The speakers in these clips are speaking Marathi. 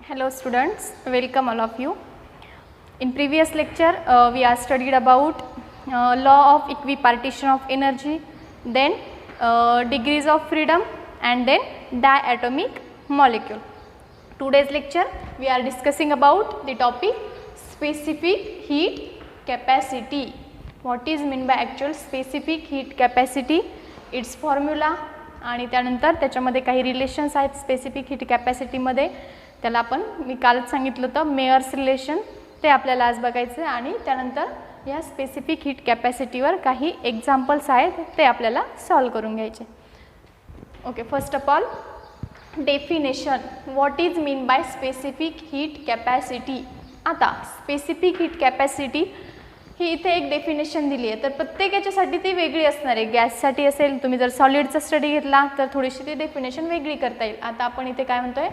Hello students, welcome all of you. In previous lecture we have studied about law of equipartition of energy, then degrees of freedom and then diatomic molecule. Today's lecture we are discussing about the topic specific heat capacity. What is mean by actual specific heat capacity, its formula आणि त्यानंतर त्याच्यामध्ये काही रिलेशन्स आहेत स्पेसिफिक हीट कॅपॅसिटीमध्ये. त्याला आपण मी कालच सांगितलं होतं मेयर्स रिलेशन, ते आपल्याला आज बघायचं आहे. आणि त्यानंतर या स्पेसिफिक हीट कॅपॅसिटीवर काही एक्झाम्पल्स आहेत ते आपल्याला सॉल्व करून घ्यायचे. Okay, first of all definition. What is mean by specific heat capacity. आता स्पेसिफिक हीट कॅपॅसिटी ही इथे एक डेफिनेशन दिली आहे, तर प्रत्येक याच्यासाठी ती वेगळी असणार आहे. गॅससाठी असेल, तुम्ही जर सॉलिडचा स्टडी घेतला तर थोडीशी ती डेफिनेशन वेगळी करता येईल. आता आपण इथे काय म्हणतोय,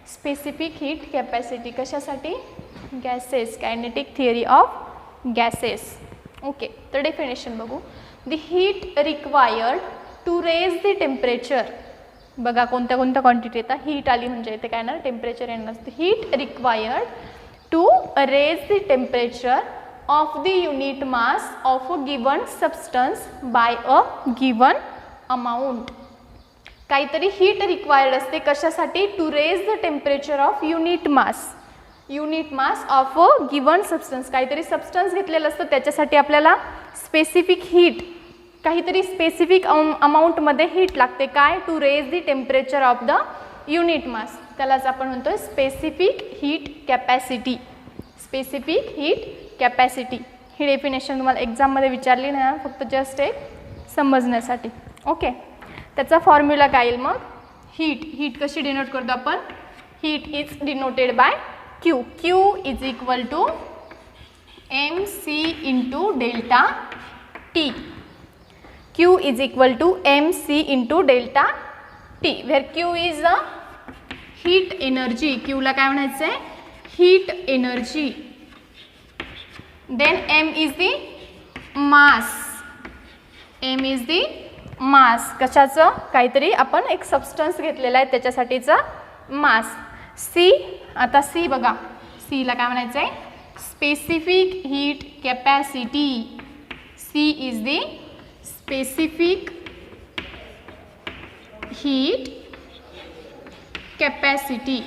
स्पेसिफिक हीट कॅपॅसिटी कशासाठी, gases, kinetic theory of gases. Okay, तर डेफिनेशन बघू. The heat required to raise the temperature. बघा कोणत्या कोणत्या क्वांटिटी येतात, हीट आली म्हणजे इथे काय ना टेम्परेचर येणार. Heat required to raise the temperature of the unit mass of a given substance by a given amount. काहीतरी हीट रिक्वायर्ड असते कशासाठी, to raise the temperature of unit mass of a given substance. काहीतरी सबस्टन्स घेतलेलं असतं त्याच्यासाठी आपल्याला स्पेसिफिक हीट, काहीतरी स्पेसिफिक अमाऊंटमध्ये हीट लागते. काय, to raise the temperature of the unit mass. त्यालाच आपण म्हणतोय specific heat capacity. Specific heat capacity ही डेफिनेशन तुम्हाला एक्झाममध्ये विचारली नाही, फक्त जस्ट एक समजण्यासाठी. ओके, त्याचा फॉर्म्युला काय येईल मग. हीट कशी डिनोट करतो आपण, heat is denoted by Q. Q is equal to M C into delta T. Q is equal to M C into delta T, where Q is a heat energy. क्यूला काय म्हणायचं आहे, heat energy. Then m is the mass. m is the mass. कशाचं, काहीतरी आपण एक सबस्टन्स घेतलेला आहे त्याच्यासाठीचा मास. c, आता c बघा, c ला काय म्हणायचं आहे, specific heat capacity. c is the specific heat capacity.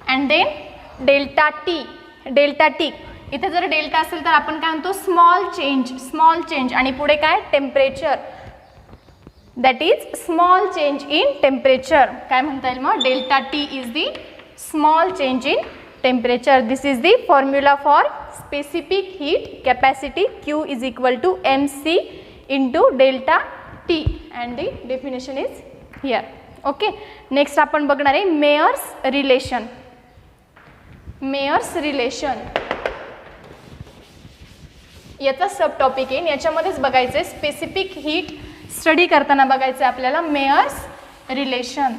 And then delta T. Delta T, इथे जर डेल्टा असेल तर आपण काय म्हणतो, स्मॉल चेंज आणि पुढे काय, temperature. That is small change in temperature. काय म्हणता येईल मग, delta T is the small change in temperature. This is the formula for specific heat capacity. Q is equal to M C into delta T and the definition is here. Okay, next आपण बघणार आहे मेयर्स रिलेशन. मेयर्स रिलेशन याचा सब टॉपिक आहे, याच्यामध्येच बघायचं आहे. स्पेसिफिक हीट स्टडी करताना बघायचं आहे आपल्याला Mayer's relation.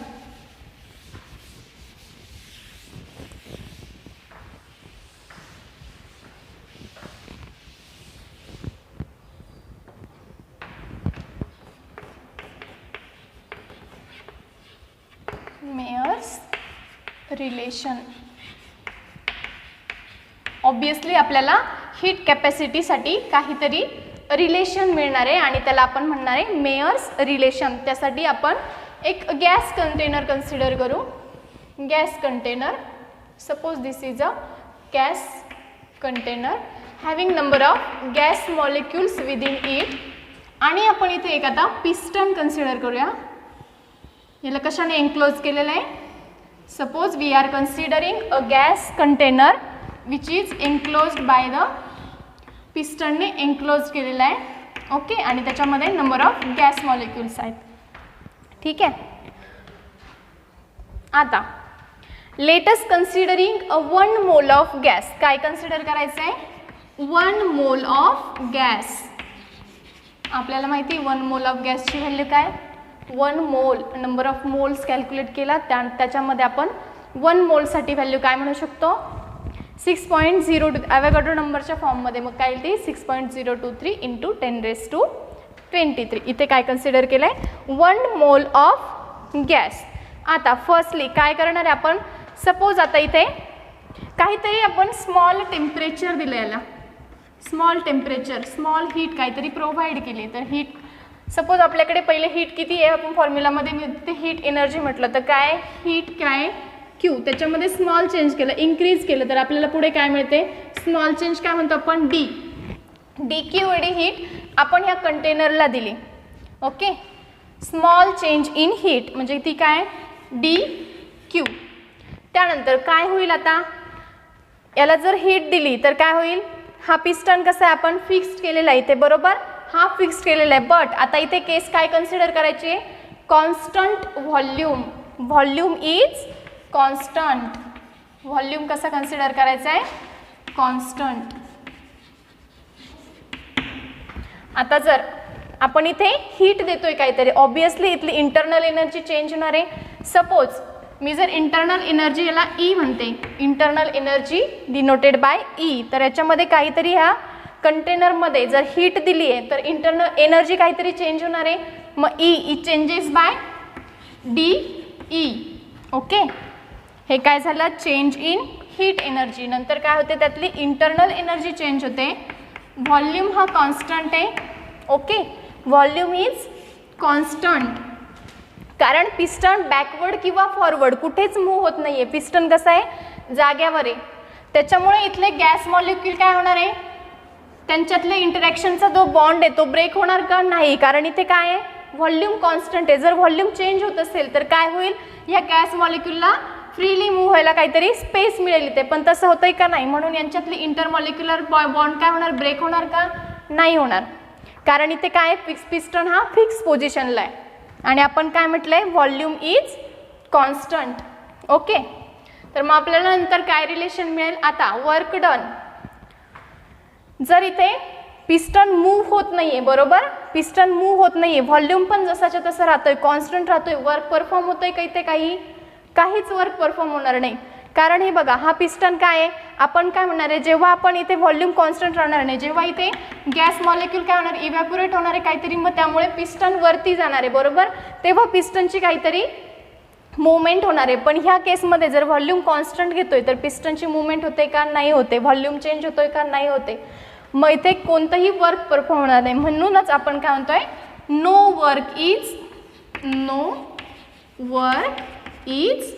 Mayer's relation obviously आपल्याला हीट कॅपॅसिटीसाठी काहीतरी रिलेशन मिळणार आहे आणि त्याला आपण म्हणणार आहे मेयर्स रिलेशन. त्यासाठी आपण एक गॅस कंटेनर कन्सिडर करू. Gas container, suppose this is a gas container having number of gas molecules within it. आणि आपण इथे एक आता पिस्टन कन्सिडर करूया. याला कशाने एन्क्लोज केलेलं आहे, suppose we are considering a gas container which is enclosed by the पिस्टनने एन्क्लोज केलेला आहे. ओके, आणि त्याच्यामध्ये नंबर ऑफ गॅस मॉलिक्युल्स आहेत. ठीक आहे, आता let's considering a 1 mole of gas. काय कन्सिडर करायचं आहे, 1 मोल ऑफ गॅस. आपल्याला माहिती 1 मोल ऑफ गॅसची व्हॅल्यू काय, 1 मोल, नंबर ऑफ मोल्स कॅल्क्युलेट केला त्याच्यामध्ये आपण 1 मोलसाठी व्हॅल्यू काय म्हणू शकतो, 6.02. ॲव्होगाड्रो नंबरच्या फॉर्ममध्ये मग काय येईल ती 6.023 इंटू 10⁻23. इथे काय कन्सिडर केलं आहे, 1 मोल ऑफ गॅस. आता फर्स्टली काय करणार आहे आपण, सपोज आता इथे काहीतरी आपण स्मॉल टेम्परेचर दिलं, याला स्मॉल टेम्परेचर स्मॉल हीट काहीतरी प्रोव्हाइड केली. तर हीट सपोज आपल्याकडे पहिले हीट किती आहे आपण फॉर्म्युलामध्ये मिळते हीट एनर्जी म्हटलं तर काय हीट काय क्यू, त्याच्यामध्ये स्मॉल चेंज केलं इन्क्रीज केलं तर आपल्याला पुढे काय मिळते स्मॉल चेंज काय म्हणतो आपण डी. डी क्यू एवढी हीट आपण ह्या कंटेनरला दिली. Okay, small change in heat म्हणजे ती काय डी क्यू. त्यानंतर काय होईल, आता याला जर हीट दिली तर काय होईल, हा पिस्टन कसा आहे आपण फिक्स्ड केलेला आहे इथे बरोबर, हा फिक्स्ड केलेला आहे. बट आता इथे केस काय कन्सिडर करायची आहे, constant volume. Volume is constant. Volume कसा कन्सिडर करायचा आहे कॉन्स्टंट. आता जर आपण इथे हीट देतोय काहीतरी, ऑब्विसली इथली इंटरनल एनर्जी चेंज होणार आहे. सपोज मी जर इंटरनल एनर्जी याला ई म्हणते, internal energy denoted by E, तर याच्यामध्ये काहीतरी ह्या कंटेनरमध्ये जर हीट दिली आहे तर इंटरनल एनर्जी काहीतरी चेंज होणार आहे. मग E changes by D E. Okay, हे काय झालं चेंज इन हीट एनर्जी. नंतर काय होते त्यातली इंटरनल एनर्जी चेंज होते. व्हॉल्यूम हा कॉन्स्टंट आहे. ओके, व्हॉल्यूम इज कॉन्स्टंट कारण पिस्टन बॅकवर्ड किंवा फॉरवर्ड कुठेच मूव्ह होत नाही आहे. पिस्टन कसं आहे जाग्यावर आहे. त्याच्यामुळे इथले गॅस मॉलिक्यूल काय होणार आहे, त्यांच्यातले इंटरॅक्शनचा जो बॉन्ड आहे तो ब्रेक होणार का नाही, कारण इथे काय आहे व्हॉल्यूम कॉन्स्टंट आहे. जर व्हॉल्यूम चेंज होत असेल तर काय होईल, ह्या गॅस मॉलिक्यूलला फ्रीली मूव्ह व्हायला काहीतरी स्पेस मिळेल इथे, पण तसं होतंय का नाही. म्हणून यांच्यातली इंटरमॉलिक्युलर बॉन्ड काय होणार ब्रेक होणार का नाही होणार, कारण इथे काय फिक्स पिस्टन हा फिक्स पोझिशनला आहे आणि आपण काय म्हटलंय व्हॉल्यूम इज कॉन्स्टंट. ओके, तर मग आपल्याला नंतर काय रिलेशन मिळेल, आता वर्क डन. जर इथे पिस्टन मूव्ह होत नाहीये बरोबर, पिस्टन मूव्ह होत नाहीये, व्हॉल्यूम पण जसाच्या तसं राहतोय कॉन्स्टंट राहतोय, वर्क परफॉर्म होतोय का इथे काहीच वर्क परफॉर्म होणार नाही. कारण हे बघा हा पिस्टन काय आहे, आपण काय म्हणणार आहे जेव्हा आपण इथे व्हॉल्यूम कॉन्स्टंट राहणार नाही, जेव्हा इथे गॅस मॉलिक्यूल काय होणार इव्हॅपोरेट होणार आहे काहीतरी, मग त्यामुळे पिस्टन वरती जाणार आहे बरोबर, तेव्हा पिस्टनची काहीतरी मुवमेंट होणार आहे. पण ह्या केसमध्ये जर व्हॉल्यूम कॉन्स्टंट घेतोय तर पिस्टनची मुवमेंट होते का नाही होते, व्हॉल्यूम चेंज होतोय का नाही होते, मग इथे कोणतंही वर्क परफॉर्म होणार नाही. म्हणूनच आपण काय म्हणतोय नो वर्क इज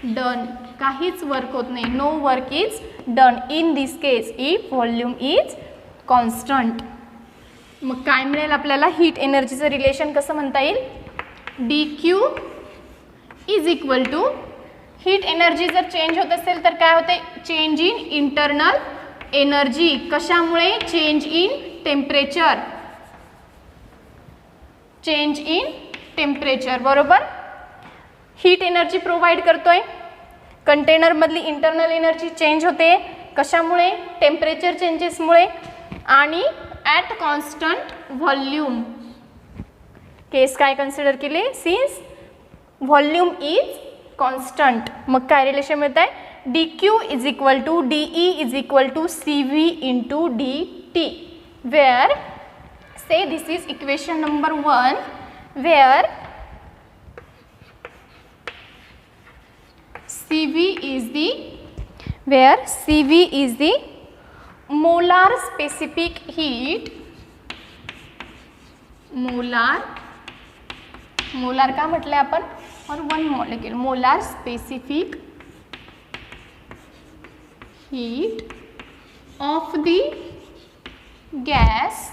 डन, काहीच वर्क होत नाही, no work is done in this case if volume is constant. मग काय मिळेल आपल्याला, हीट एनर्जीचं रिलेशन कसं म्हणता येईल, D Q is equal to heat energy जर चेंज होत असेल तर काय होते चेंज इन इंटरनल एनर्जी. कशामुळे change in temperature, change in temperature बरोबर. हीट एनर्जी प्रोव्हाइड करतोय, कंटेनरमधली इंटरनल एनर्जी चेंज होते कशामुळे टेम्परेचर चेंजेसमुळे आणि ॲट कॉन्स्टंट व्हॉल्यूम. केस काय कन्सिडर केले, सिन्स व्हॉल्यूम इज कॉन्स्टंट. मग काय रिलेशन मिळत आहे, D Q is equal to D E is equal to C V into D T, where say this is equation number 1 where CV is the molar specific heat. Molar का म्हटलंय आपण, और one molecule, molar specific heat of the gas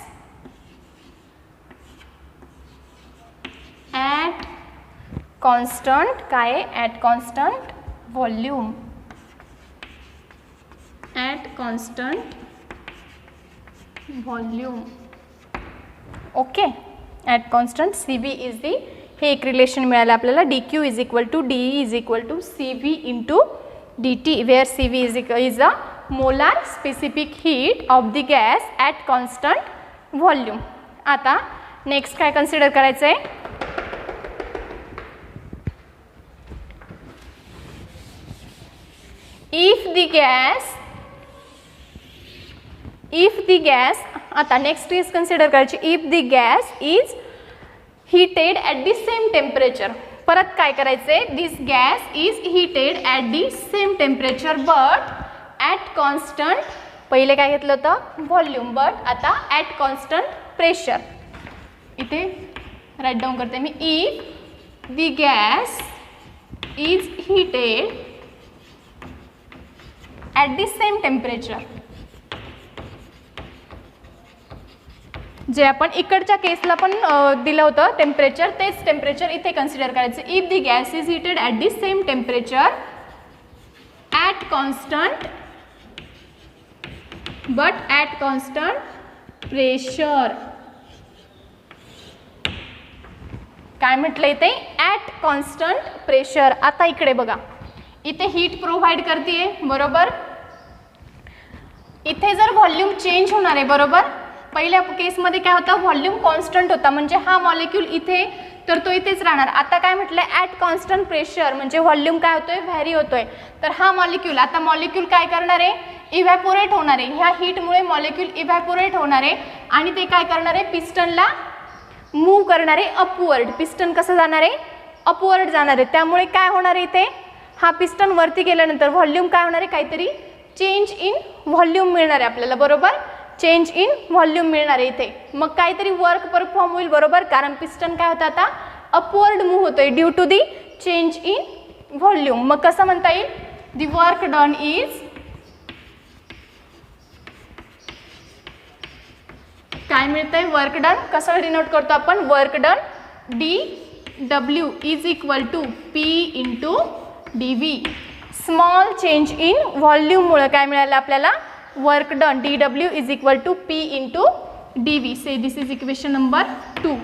at constant काय at constant volume, at constant volume. Okay, at constant CV is the, हे एक रिलेशन मिळालं आपल्याला, DQ is equal to DE is equal to CV into DT, where CV is the molar specific heat of the gas at constant volume. आता नेक्स्ट काय कन्सिडर करायचं आहे, if the gas आता नेक्स्ट केस कन्सिडर करायची, if the gas is heated at the same temperature. परत काय करायचं आहे, this gas is heated at the same temperature but at constant, पहिले काय घेतलं होतं व्हॉल्यूम, बट आता ॲट कॉन्स्टंट प्रेशर. इथे राईट डाऊन करते मी, if the gas is heated at the same temperature, जे आपण इकडच्या केसला पण दिलं होतं टेम्परेचर, तेच टेम्परेचर इथे कन्सिडर करायचं. If the gas is heated at the same temperature at constant but at constant pressure. काय म्हटलं इथे, ॲट कॉन्स्टंट प्रेशर. आता इकडे बघा, इथे हीट प्रोव्हाइड करते बरोबर. इथे जर व्हॉल्यूम चेंज होणार आहे बरोबर. पहिल्या केसमध्ये काय होतं, व्हॉल्यूम कॉन्स्टंट होता, म्हणजे हा मॉलिक्यूल इथे तर तो इथेच राहणार. आता काय म्हटलं, ॲट कॉन्स्टंट प्रेशर म्हणजे व्हॉल्यूम काय होतोय, व्हॅरी होतोय. तर हा मॉलिक्यूल, आता मॉलिक्यूल काय करणार आहे, इव्हॅपोरेट होणार आहे. ह्या हीटमुळे मॉलिक्यूल इव्हॅपोरेट होणार आहे आणि ते काय करणार आहे, पिस्टनला मूव्ह करणार आहे अपवर्ड. पिस्टन कसं जाणार आहे, अपवर्ड जाणार आहे. त्यामुळे काय होणार आहे, इथे हा पिस्टन वरती गेल्यानंतर व्हॉल्यूम काय होणार आहे, काहीतरी चेंज इन व्हॉल्यूम मिळणार आहे आपल्याला बरोबर. चेंज इन व्हॉल्यूम मिळणार आहे इथे. मग काहीतरी वर्क परफॉर्म होईल बरोबर, कारण पिस्टन काय होतं आता अपवर्ड मूव्ह होतोय due to the change in volume. मग कसं म्हणता येईल, दी वर्क डन इज, काय मिळतंय, वर्क डन कसं डिनोट करतो आपण, work done dW is equal to P into dV. Small change in व्हॉल्यूममुळे काय मिळालं आपल्याला, work done dW is equal to P into dV. Say this is equation number 2.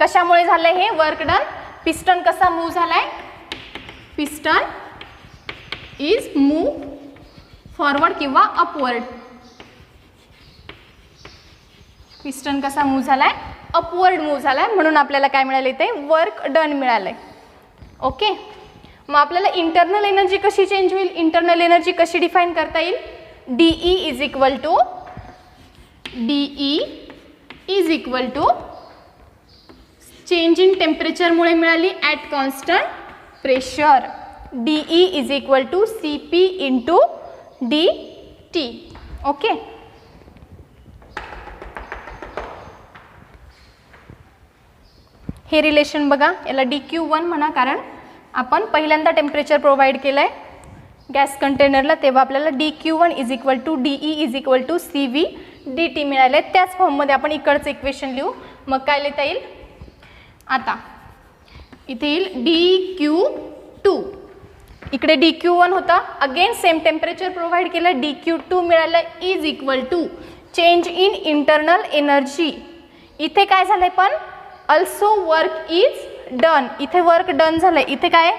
कशामुळे झालंय हे वर्क डन, पिस्टन कसा मूव्ह झालाय, पिस्टन इज मूव्ह फॉरवर्ड किंवा अपवर्ड. पिस्टन कसा मूव्ह झालाय, अपवर्ड मूव्ह झालाय, म्हणून आपल्याला काय मिळालं इथे, वर्क डन मिळालंय. ओके, मग आपल्याला इंटरनल एनर्जी कशी चेंज होईल, इंटरनल एनर्जी कशी डिफाइन करता येईल, DE is equal to, DE is equal to change in टेम्परेचरमुळे मिळाली at constant pressure. DE is equal to CP into DT. Okay, हे रिलेशन बघा, याला DQ1 म्हणा, कारण आपण पहिल्यांदा टेम्परेचर प्रोव्हाइड केलं आहे गॅस कंटेनरला, तेव्हा आपल्याला DQ1 is equal to DE is equal to CV DT मिळाले. त्याच फॉर्ममध्ये आपण इकडचं इक्वेशन लिहू. मग काय लिहिता येईल, आता इथे येईल DQ2, इकडे DQ1 होता, अगेन सेम टेम्परेचर प्रोव्हाइड केलं, DQ2 मिळालं is equal to change in internal energy. इथे काय झालंय पण, अल्सो वर्क इज डन, इथे वर्क डन झालंय, इथे काय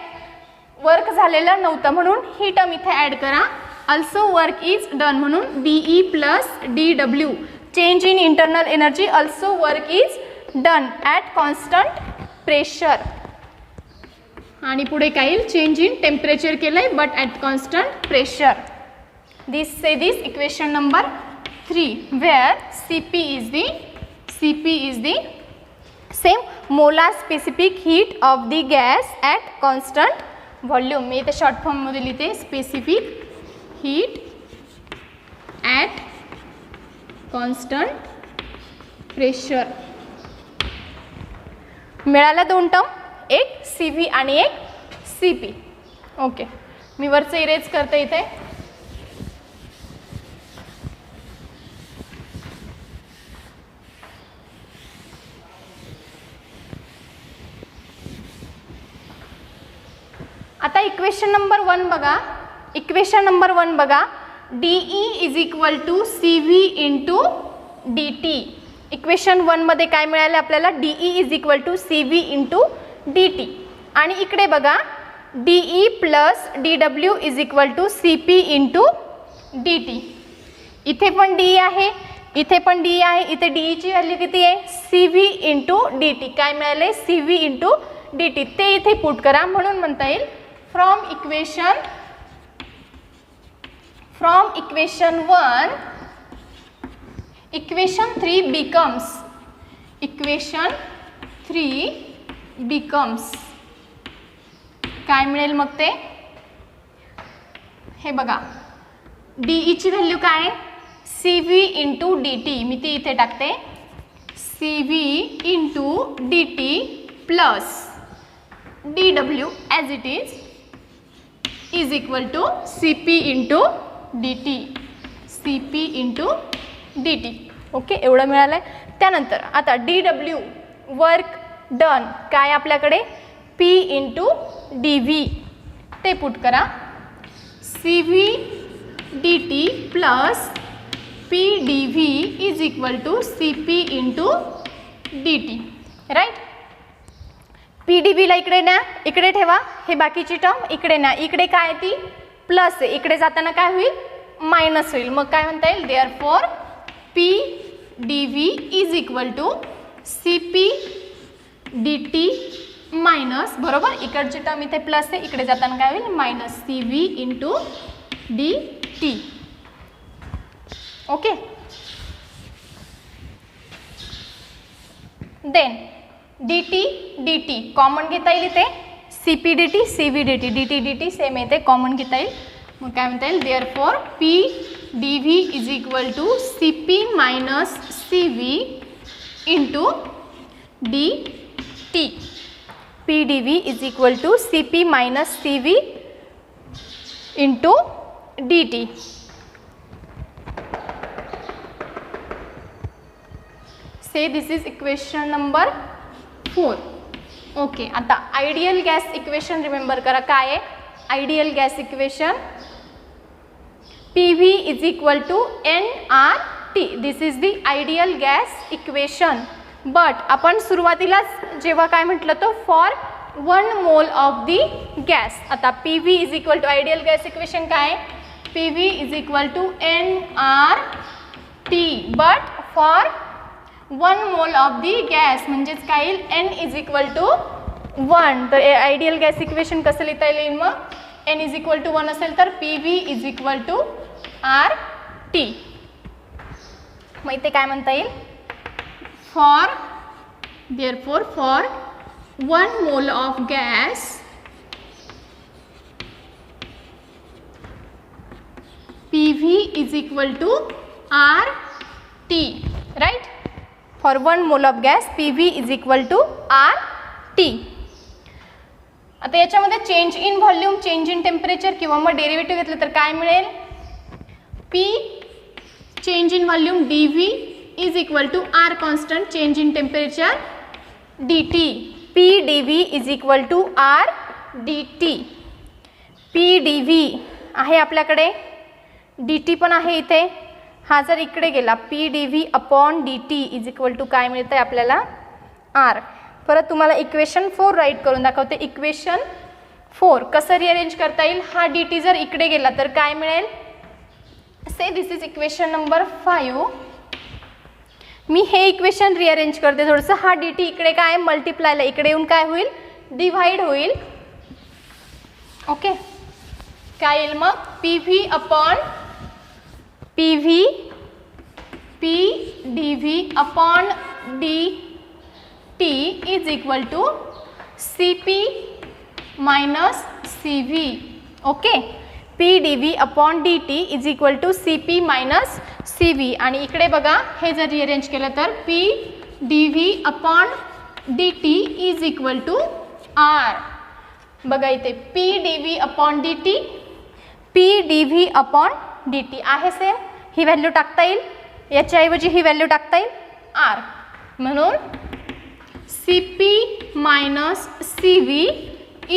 वर्क झालेलं नव्हतं म्हणून ही टर्म इथे ॲड करा, अल्सो वर्क इज डन म्हणून DE plus DW, change in internal energy, also work is done at constant pressure. आणि पुढे काय येईल, चेंज इन टेम्परेचर केलंय but at constant pressure. This say this equation number 3 where CP is the same molar specific heat of the gas at constant volume. मी इथे शॉर्ट फॉर्ममध्ये लिहिते, specific heat at constant pressure. मिळाला दोन टर्म, एक CV आणि एक CP. ओके, मी वरचं इरेज करते इथे. आता इक्वेशन नंबर 1 बघा, इक्वेशन नंबर 1 बघा, DE is equal to CV into DT. Equation 1 मध्ये काय मिळालं आपल्याला, DE is equal to CV into DT. आणि इकडे बघा, DE plus DW is equal to CP into DT. इथे पण DE आहे, इथे पण DE आहे, इथे DE ची व्हॅल्यू किती आहे, CV इंटू DT. काय मिळाले, CV इंटू DT. ते इथे पुट करा, म्हणून म्हणता येईल from equation 1 equation 3 becomes काय मिळेल मग ते, हे बघा डी ची व्हॅल्यू काय, C V into D T, मी ती इथे टाकते, C V into D T plus D W as it is equal to C P into D T, C P into D T. Okay, एवढं मिळालं आहे. त्यानंतर आता डी डब्ल्यू वर्क डन काय आपल्याकडे, पी इंटू डी व्ही, ते पुट करा, C V D T plus P D V is equal to C P into D T. Right, P D व्हीला इकडे न्या, इकडे ठेवा, हे बाकीची टर्म इकडे न्या, इकडे काय ती प्लस आहे, इकडे जाताना काय होईल मायनस होईल, मग काय म्हणता येईल, therefore P D V is equal to C P D T minus, बरोबर इकडची टर्म इथे प्लस आहे, इकडे जाताना काय होईल minus, C V into D T. Okay, then D T common घेता येईल इथे, C P D T C V D T same येते, कॉमन घेता येईल, मग काय म्हणता येईल, therefore P D V is equal to C P minus C V into D T. P D V is equal to C P minus C V into D T. Say this is equation number 4. Okay, आता आयडियल गॅस इक्वेशन रिमेंबर करा, काय आहे ideal gas equation, P V is equal to N R T, this is the ideal gas equation. But आपण सुरुवातीलाच जेव्हा काय म्हटलं तो for 1 mole of the gas. आता P V is equal to ideal gas equation काय, P V is equal to N R T, but for 1 mole of the gas म्हणजेच काय येईल, एन इज इक्वल टू 1. तर आयडियल गॅस इक्वेशन कसं लिहिता येईल मग, एन इज इक्वल टू 1 असेल तर P V is equal to R T. मग इथे काय म्हणता येईल, for therefore for 1 mole of gas P V is equal to R T. Right, for 1 mole of gas P V is equal to R T. आता याच्यामध्ये change in volume, change in temperature किंवा मग डेरिव्हेटिव्ह घेतलं तर काय मिळेल, P change in volume D V is equal to R constant change in temperature D T. P D V is equal to R D T. P D V आहे आपल्याकडे, डी टी पण आहे इथे, हा जर इकडे गेला P D V upon D T is equal to काय मिळतं आहे आपल्याला आर. परत तुम्हाला इक्वेशन 4 राईट करून दाखवते. इक्वेशन 4 कसं रिअरेंज करता येईल, हा डी टी जर इकडे गेला तर काय मिळेल, से दिस इज इक्वेशन नंबर 5. मी हे इक्वेशन रिअरेंज करते थोडंसं, हा डी टी इकडे काय मल्टिप्लायला इकडे येऊन काय होईल डिव्हाइड होईल. ओके, काय येईल मग P V upon P V P D V upon D T is equal to C P minus C V. Okay, P D V upon D T is equal to C P minus C V. आणि इकडे बघा हे जर रिअरेंज केलं तर P D V upon D T is equal to R. बघा इथे P D V upon D T, P D V upon D T आहे सेम, ही व्हॅल्यू टाकता येईल, याच्याऐवजी ही व्हॅल्यू टाकता येईल आर, म्हणून C P minus C V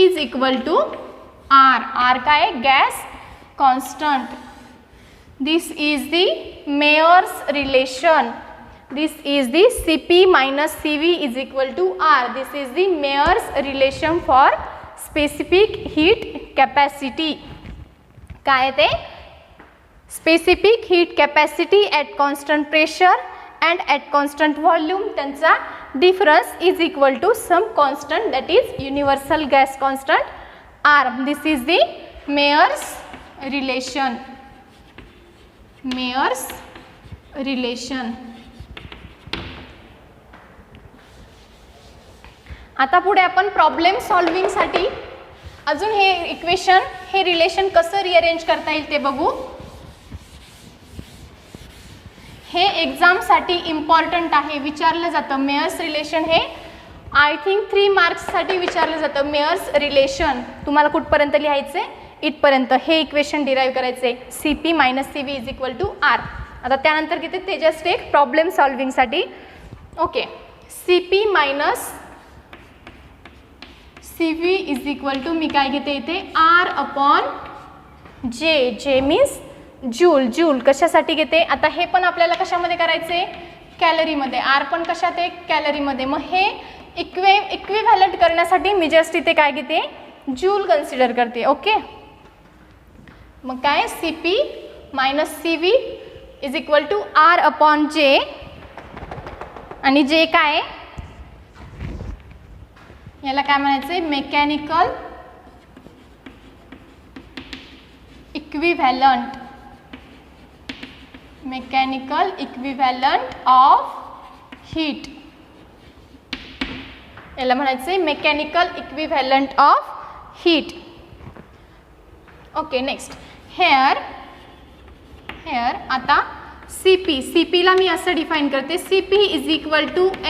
is equal to R. R काय gas constant. This is the Mayer's relation, this is the C P minus C V is equal to R. This is the Mayer's relation for specific heat capacity. काय ते specific heat capacity at constant pressure and at constant volume, त्यांचा difference is equal to some constant that is universal gas constant R. This is the Mayer's relation, Mayer's relation. आता पुढे आपण प्रॉब्लेम सॉल्विंगसाठी अजून हे इक्वेशन, हे रिलेशन कसं रिअरेंज करता येईल ते बघू. हे एक्झामसाठी इम्पॉर्टंट आहे, विचारलं जातं. मेयर्स रिलेशन हे आय थिंक 3 मार्क्ससाठी विचारलं जातं. मेयर्स रिलेशन तुम्हाला कुठपर्यंत लिहायचे, इथपर्यंत. हे इक्वेशन डिराईव्ह करायचे, CP - CV = R. आता त्यानंतर किती ते जस्ट एक प्रॉब्लेम सॉल्विंगसाठी. ओके, CP - CV = मी काय घेते इथे R/J. J means joule. Joule कशासाठी घेते, आता हे पण आपल्याला कशामध्ये करायचे, कॅलरीमध्ये. R पण कशात आहे, कॅलरीमध्ये. मग हे इक्विव्हॅलंट करण्यासाठी मी जस्ट इथे काय घेते, जूल कन्सिडर करते. ओके, मग काय CP - CV = R/J. आणि J काय, याला काय म्हणायचे, mechanical equivalent. Mechanical equivalent of heat, याला म्हणायचे mechanical equivalent of heat. Okay, next hair आता CP ला मी असं डिफाईन करते, CP =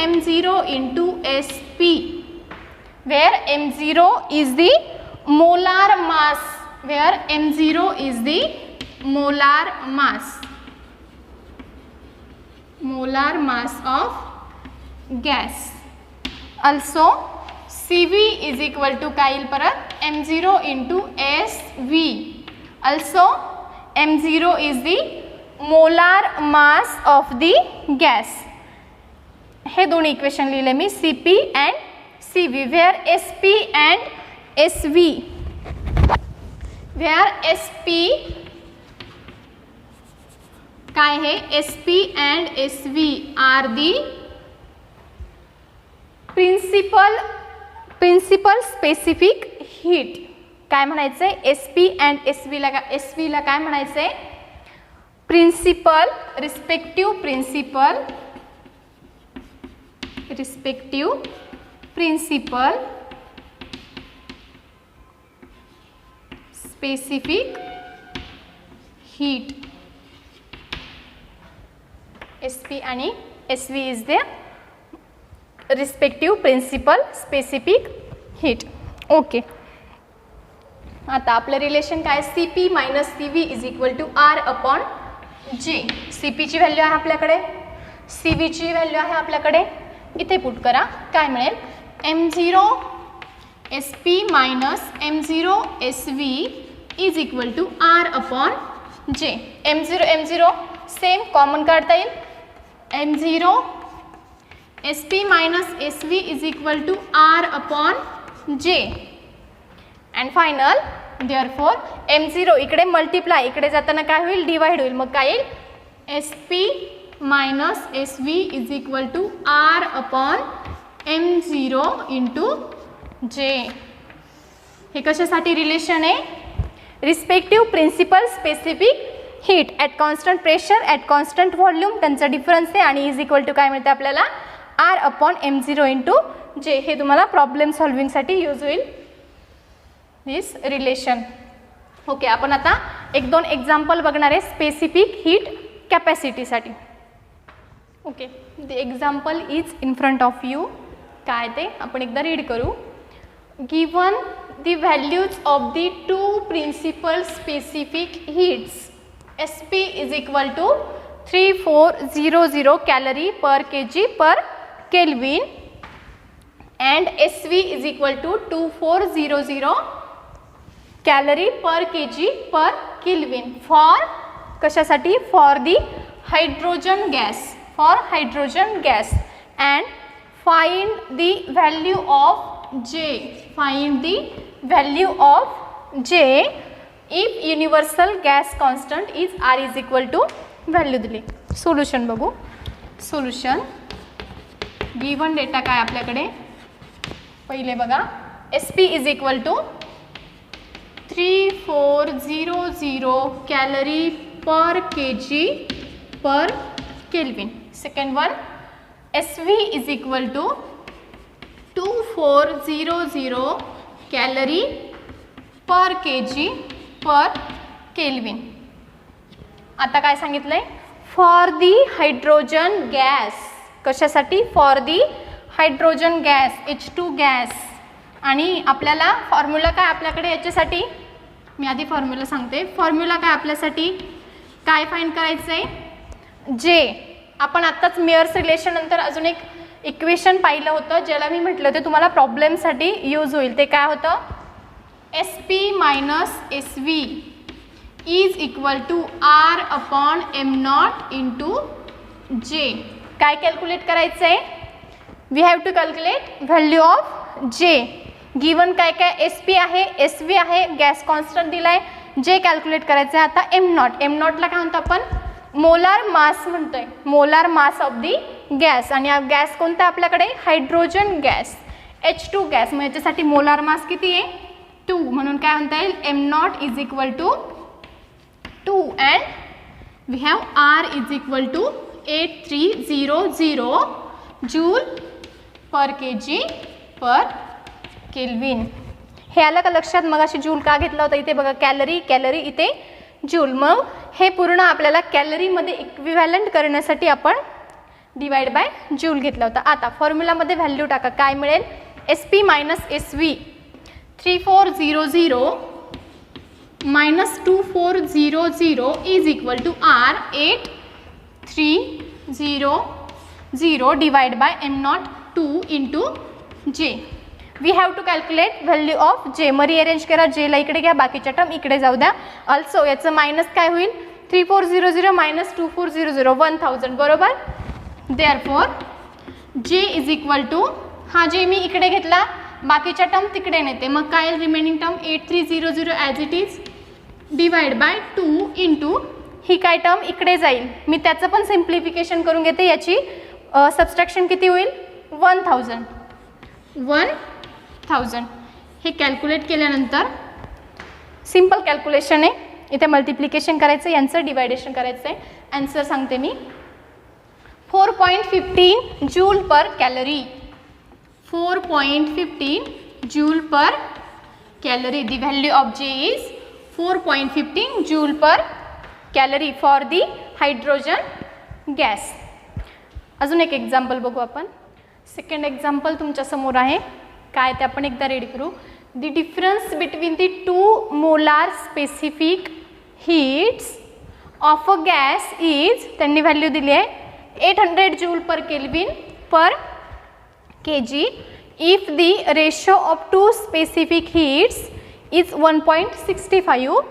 m0 × SP, where m0 is the molar mass, where m0 is the molar mass of gas. Also CV = काय येईल परत, m0 × SV. Also m0 is the molar mass of the gas. हे दोन्ही इक्वेशन लिहिले मी, CP and CV, where SP and SV, where SP काय है, SP and SV are the principal specific heat. काय म्हणायचंय, SP and SV ला काय म्हणायचंय, respective principal specific heat. SP आणि SV is the respective principal specific heat. Okay, आता आपलं रिलेशन काय, CP - CV = R/J. CP ची व्हॅल्यू आहे आपल्याकडे, CV ची व्हॅल्यू आहे आपल्याकडे. इथे पुट करा, काय मिळेल, m0 SP - m0 SV = R/J. m0 same common काढता येईल, m0 SP - SV = R/J. And final therefore m0 इकडे मल्टिप्लाय, इकडे जाताना काय होईल, डिवाइड होईल. मग काय येईल, SP - SV = R/m0 × J. हे कशासाठी रिलेशन आहे, respective principal specific heat at constant pressure at constant volume, त्यांचा डिफरन्स आहे. आणि = काय मिळते आपल्याला, R/m0 × J. हे तुम्हाला प्रॉब्लेम सॉल्विंगसाठी यूज होईल दिस रिलेशन. ओके, आपण आता 1-2 एक्झाम्पल बघणार आहे स्पेसिफिक हीट कॅपॅसिटीसाठी. Okay, the example is in front of you. काय ते आपण एकदा रीड करू. Given the values of the 2 principal specific heats, SP = 3400 calorie per kg per kelvin and SV = 2400 calorie per kg per kelvin for कशासाठी, for the hydrogen gas. And find the value of J if universal gas constant is R = value दिली. सोल्युशन बघू. सोल्युशन, गिवन डेटा काय आपल्याकडे, पहिले बघा, SP = 3400 calorie per kg per kelvin. Second one, SV = 2400 calorie per kg per kelvin. आता काय सांगितलंय, फॉर दी हायड्रोजन गॅस, कशासाठी, for the hydrogen gas H2 gas. आणि आपल्याला फॉर्म्युला काय आपल्याकडे याच्यासाठी, मी आधी फॉर्म्युला सांगते. फॉर्म्युला काय आपल्यासाठी, काय फाइंड करायचं आहे, जे आपण आत्ताच मेयर्स रिलेशन नंतर अजून एक इक्वेशन पाहिलं होतं, ज्याला मी म्हटलं होतं तुम्हाला प्रॉब्लेमसाठी यूज होईल. ते काय होतं, SP minus SV is equal to R upon M0 into J. काय कॅल्क्युलेट करायचं आहे, we have to calculate value of J. Given काय काय SP आहे, SV आहे, गॅस कॉन्स्टंट दिलाय, J कॅल्क्युलेट करायचं आहे. आता M0 ला काय म्हणतो आपण, मोलार मास म्हणतोय, molar mass of the gas. आणि गॅस कोणता आपल्याकडे, हायड्रोजन गॅस H2 गॅस. मग याच्यासाठी मोलार मास किती आहे, 2. म्हणून काय म्हणता येईल, M0 is equal to 2 and we have R is equal to 8300 joule per kg per kelvin. हे आलं का लक्षात. मग अशी जूल का घेतला होता, इथे बघा कॅलरी कॅलरी, इथे जूल. मग हे पूर्ण आपल्याला कॅलरीमध्ये इक्विव्हॅलंट करण्यासाठी आपण डिवाइड बाय जूल घेतला होता. आता फॉर्म्युलामध्ये व्हॅल्यू टाका, काय मिळेल, SP minus SV 3400 minus 2400 is equal to R 8300 divide by M0 2 into J. We have to calculate value of J. मग रिअरेंज करा, Jला इकडे घ्या, बाकीच्या टर्म इकडे जाऊ द्या. ऑल्सो याचं मायनस काय होईल, 3400 मायनस 2400 1000, बरोबर. Therefore J is equal to, हा J मी इकडे घेतला, बाकीच्या टर्म तिकडे नेते, मग काय remaining term 8300 as it is divide by 2 into ही काय टर्म इकडे जाईल. मी त्याचं पण सिम्प्लिफिकेशन करून घेते, याची सबस्ट्रॅक्शन किती होईल, 1000. हे कॅल्क्युलेट केल्यानंतर सिम्पल कॅल्क्युलेशन आहे, इथे मल्टिप्लिकेशन करायचं, यांचं डिवायडेशन करायचं आहे. आन्सर सांगते मी, 4.15 joule per calorie. 4.15 joule per calorie. The value of J is 4.15 joule per calorie for the hydrogen gas. अजून एक एक्झाम्पल बघू आपण. सेकंड एक्झाम्पल तुमच्या समोर आहे, काय ते आपण एकदा रीड करू. The difference between the 2 molar specific heats of a gas is, त्यांनी व्हॅल्यू दिली आहे 800 joule per kelvin per kg if the ratio of 2 specific heats is 1.65.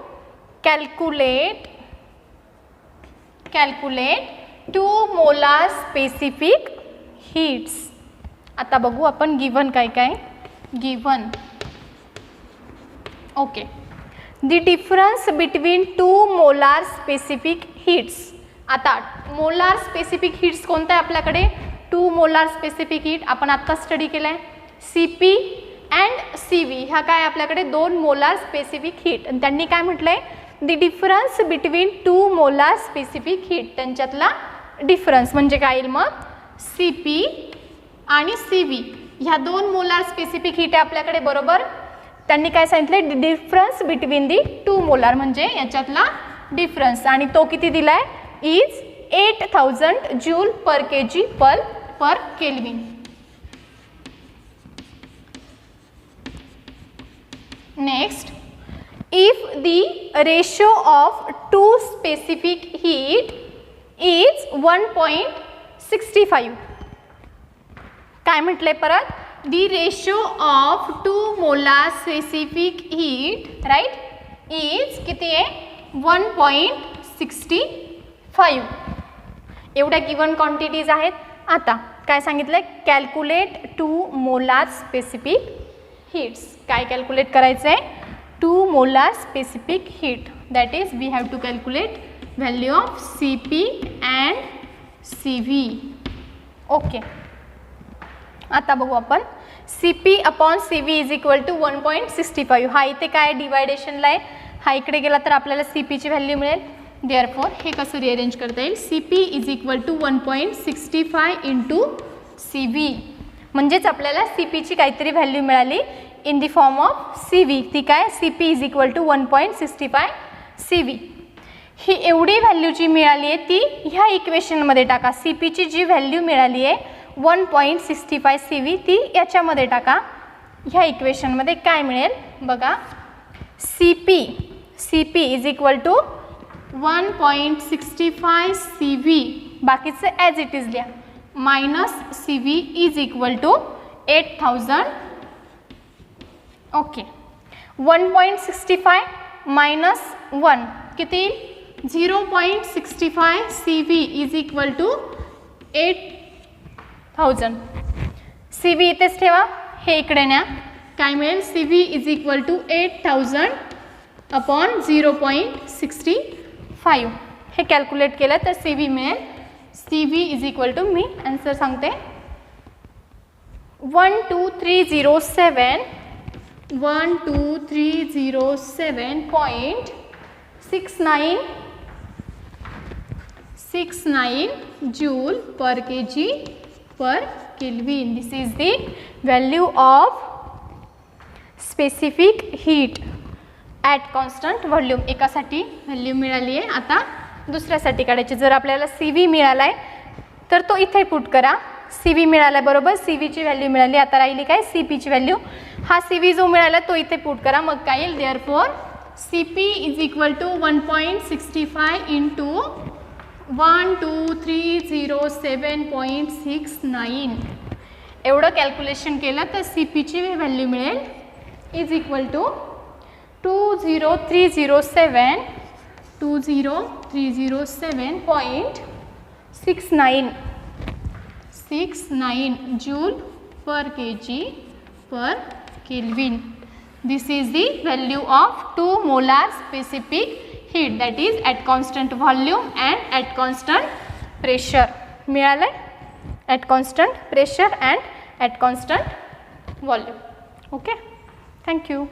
calculate 2 molar specific heats. आता बघू आपण गिवन काय काय, given okay. The difference between 2 molar specific heats. आता मोलार स्पेसिफिक हीट्स कोणतं आहे आपल्याकडे, 2 मोलार स्पेसिफिक हीट आपण आत्ता स्टडी केला आहे. CP अँड CV ह्या काय आपल्याकडे 2 मोलार स्पेसिफिक हीट. आणि त्यांनी काय म्हटलं आहे, the difference between 2 molar specific heat, त्यांच्यातला डिफरन्स म्हणजे काय येईल मग, CP आणि CV ह्या 2 मोलार स्पेसिफिक हीट आहे आपल्याकडे, बरोबर. त्यांनी काय सांगितलं, डिफरन्स बिटवीन दी 2 मोलार म्हणजे याच्यातला डिफरन्स, आणि तो किती दिलाय, is 8000 joule per kg per kelvin. Next, if the ratio of 2 specific heat is 1.65. काय म्हटले परत, the ratio of 2 molar specific heat right is किती आहे, 1.65. एवढ्या गिवन क्वांटिटीज आहेत. आता काय सांगितलंय, कॅल्क्युलेट 2 मोलार स्पेसिफिक हीट्स. काय कॅल्क्युलेट करायचं आहे, 2 molar specific heat. That is we have to calculate value of CP and CV. Okay, आता बघू आपण. CP upon CV is equal to 1.65. हा इथे काय डिवायडेशनला आहे, हा इकडे गेला तर आपल्याला CP ची व्हॅल्यू मिळेल. देअरफॉर हे कसं रिअरेंज करता येईल, CP is equal to 1.65 into CV. म्हणजेच आपल्याला CP ची काहीतरी व्हॅल्यू मिळाली. In the form of CV. ती काय CP is equal to 1.65 CV. ही एवढी व्हॅल्यू जी मिळाली आहे ती ह्या इक्वेशनमध्ये टाका. CPची जी व्हॅल्यू मिळाली आहे 1.65 CV ती याच्यामध्ये टाका. ह्या इक्वेशनमध्ये काय मिळेल बघा. CP is equal to 1.65 CV, बाकीचं ॲज इट इज लिहा, minus CV is equal to 8000. Okay. 1.65 minus 1 किती? 0.65 CV is equal to 8000. CV इथेच ठेवा, हे इकडे न्या. काय मिळेल? CV is equal to 8000 upon 0.65. हे कॅल्क्युलेट केलं तर CV मिळेल. CV इज इक्वल टू, मी आन्सर सांगते, 12307.69 joule per kg per Kelvin. This is the value of specific heat at constant volume. एकासाठी व्हॅल्यू मिळाली आहे. आता दुसऱ्यासाठी काढायची. जर आपल्याला CV मिळाला आहे तर तो इथे पुट करा. CV मिळाला बरोबर, CVची व्हॅल्यू मिळाली. आता राहिली काय? CPची व्हॅल्यू. हा CV जो मिळाला तो इथे पुट करा. मग काय येईल? Therefore CP is equal to 1.65 into 12307.69. एवढं कॅल्क्युलेशन केलं तर CPची व्हॅल्यू मिळेल is equal to 20307.69 joule per kg per Kelvin. This is the value of 2 molar specific heat, that is at constant volume and at constant pressure. मिळालं? at constant pressure and at constant volume. Okay, thank you.